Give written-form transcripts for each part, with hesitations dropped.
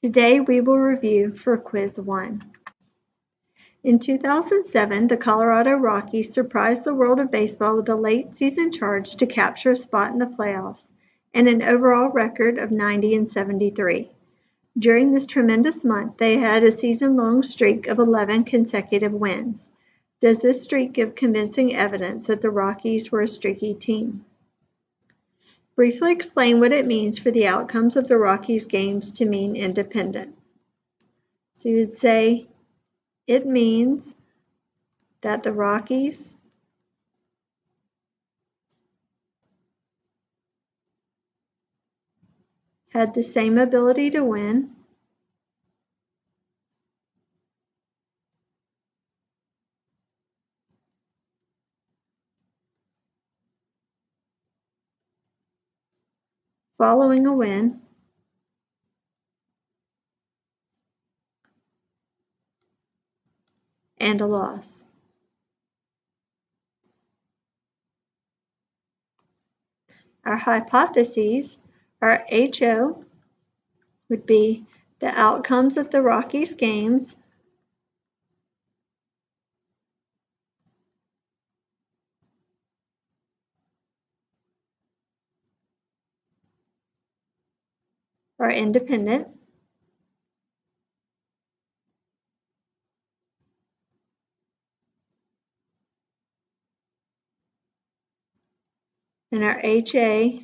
Today we will review for Quiz 1. In 2007, the Colorado Rockies surprised the world of baseball with a late-season charge to capture a spot in the playoffs and an overall record of 90-73. During this tremendous month, they had a season-long streak of 11 consecutive wins. Does this streak give convincing evidence that the Rockies were a streaky team? Briefly explain what it means for the outcomes of the Rockies games to mean independent. So you would say it means that the Rockies had the same ability to win following a win and a loss. Our hypotheses, our HO, would be the outcomes of the Rockies games are independent. And our HA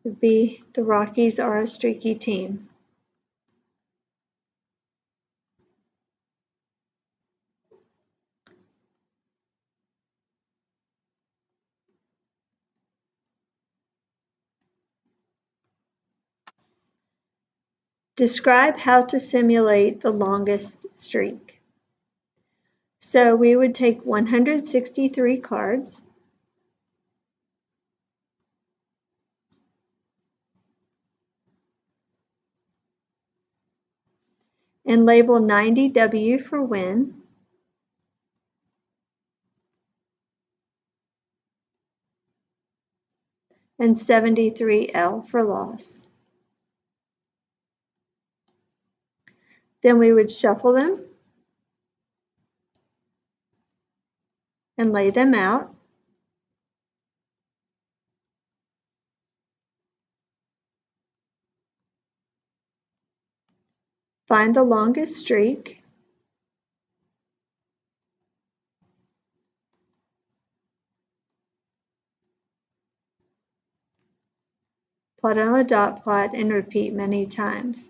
would be the Rockies are a streaky team. Describe how to simulate the longest streak. So we would take 163 cards, and label 90W for win, and 73L for loss. Then we would shuffle them and lay them out. Find the longest streak. Plot on a dot plot and repeat many times.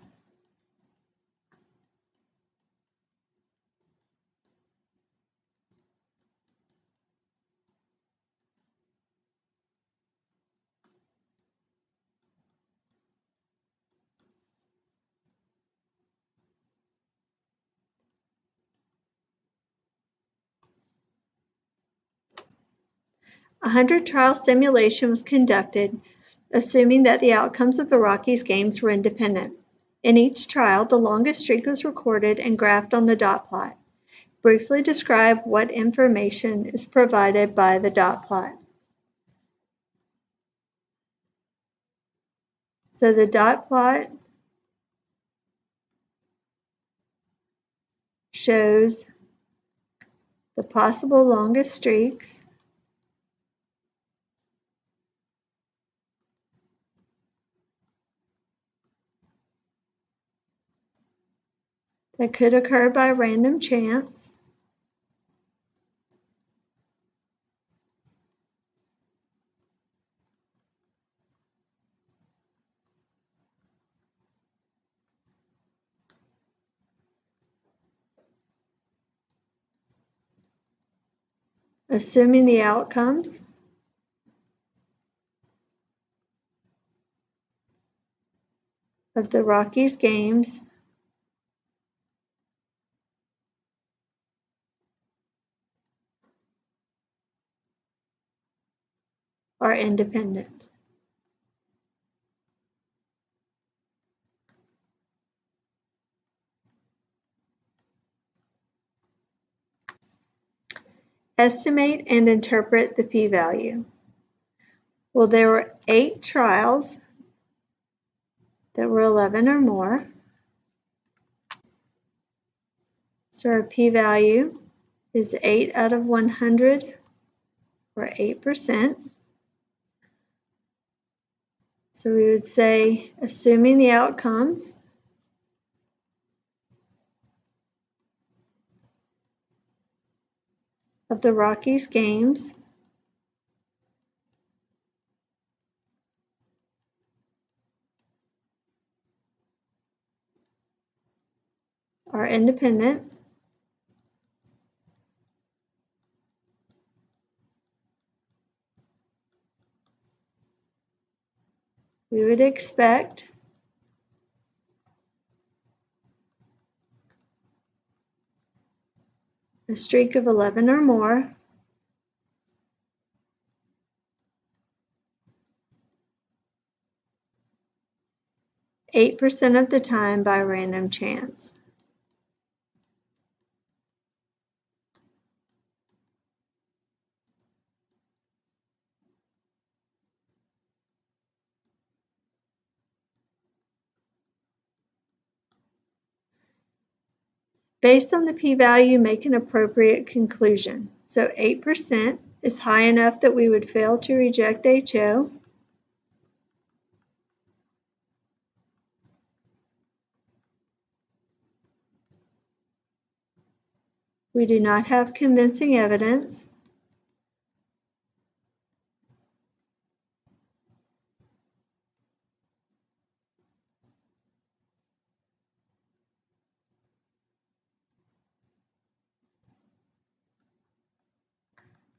A 100-trial simulation was conducted, assuming that the outcomes of the Rockies games were independent. In each trial, the longest streak was recorded and graphed on the dot plot. Briefly describe what information is provided by the dot plot. So the dot plot shows the possible longest streaks that could occur by random chance, assuming the outcomes of the Rockies games are independent. Estimate and interpret the p-value. Well, there were 8 trials that were 11 or more. So our p-value is 8 out of 100, or 8%. So we would say, assuming the outcomes of the Rockies games are independent, we would expect a streak of 11 or more, %8 of the time by random chance. Based on the p-value, make an appropriate conclusion. So 8% is high enough that we would fail to reject HO. We do not have convincing evidence.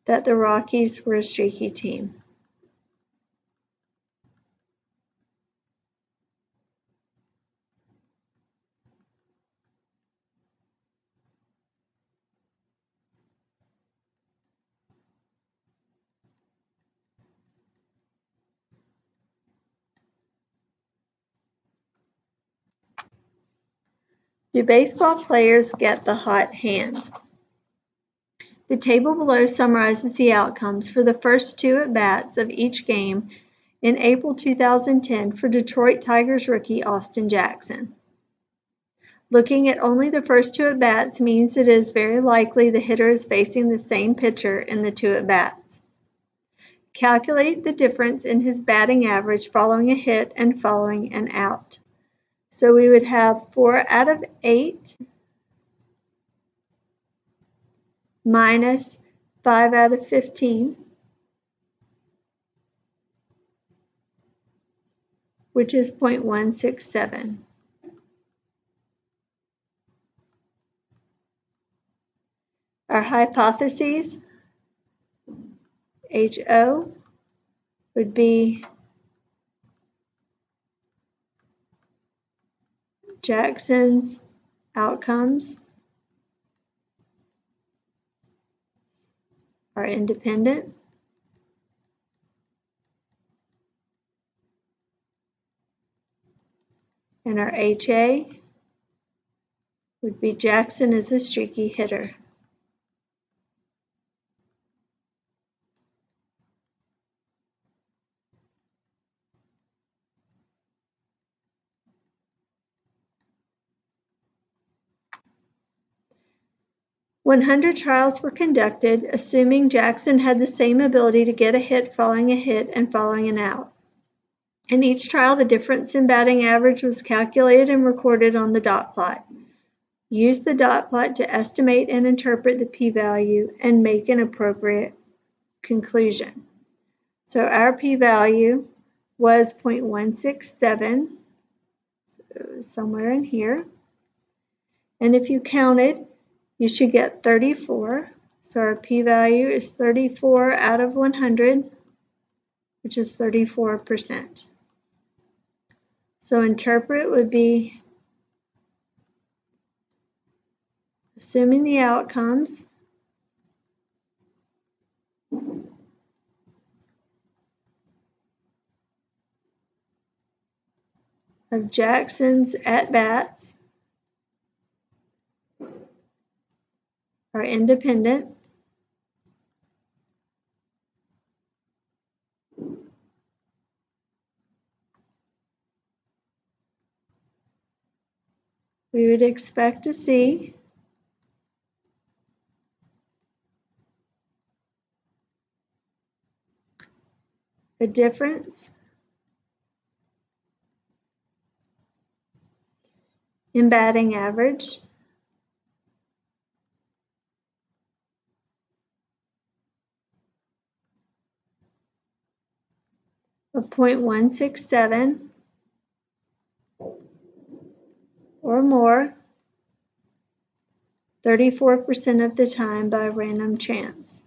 That the Rockies were a streaky team. Do baseball players get the hot hand? The table below summarizes the outcomes for the first 2 at-bats of each game in April 2010 for Detroit Tigers rookie Austin Jackson. Looking at only the first 2 at-bats means it is very likely the hitter is facing the same pitcher in the 2 at-bats. Calculate the difference in his batting average following a hit and following an out. So we would have 4 out of 8 minus 5 out of 15, which is 0.167. Our hypotheses, HO, would be Jackson's outcomes are independent. And our HA would be Jackson is a streaky hitter. "100 trials were conducted, assuming Jackson had the same ability to get a hit following a hit and following an out. In each trial, the difference in batting average was calculated and recorded on the dot plot. Use the dot plot to estimate and interpret the p-value and make an appropriate conclusion." So our p-value was 0.167, so somewhere in here. And if you counted, you should get 34. So our p-value is 34 out of 100, which is 34%. So interpret would be assuming the outcomes of Jackson's at-bats are independent, we would expect to see a difference in batting average of .167 or more 34% of the time by random chance.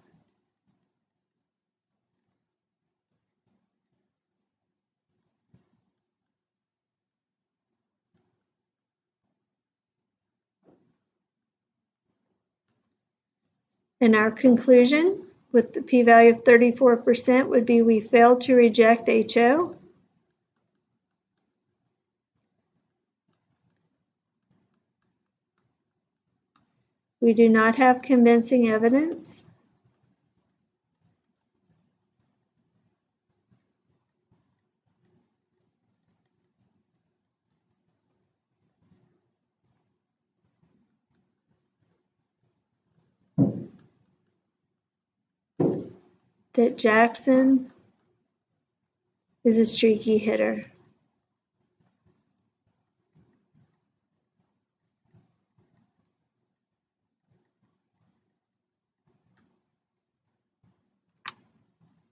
And our conclusion with the p-value of 34% would be we failed to reject HO. We do not have convincing evidence that Jackson is a streaky hitter.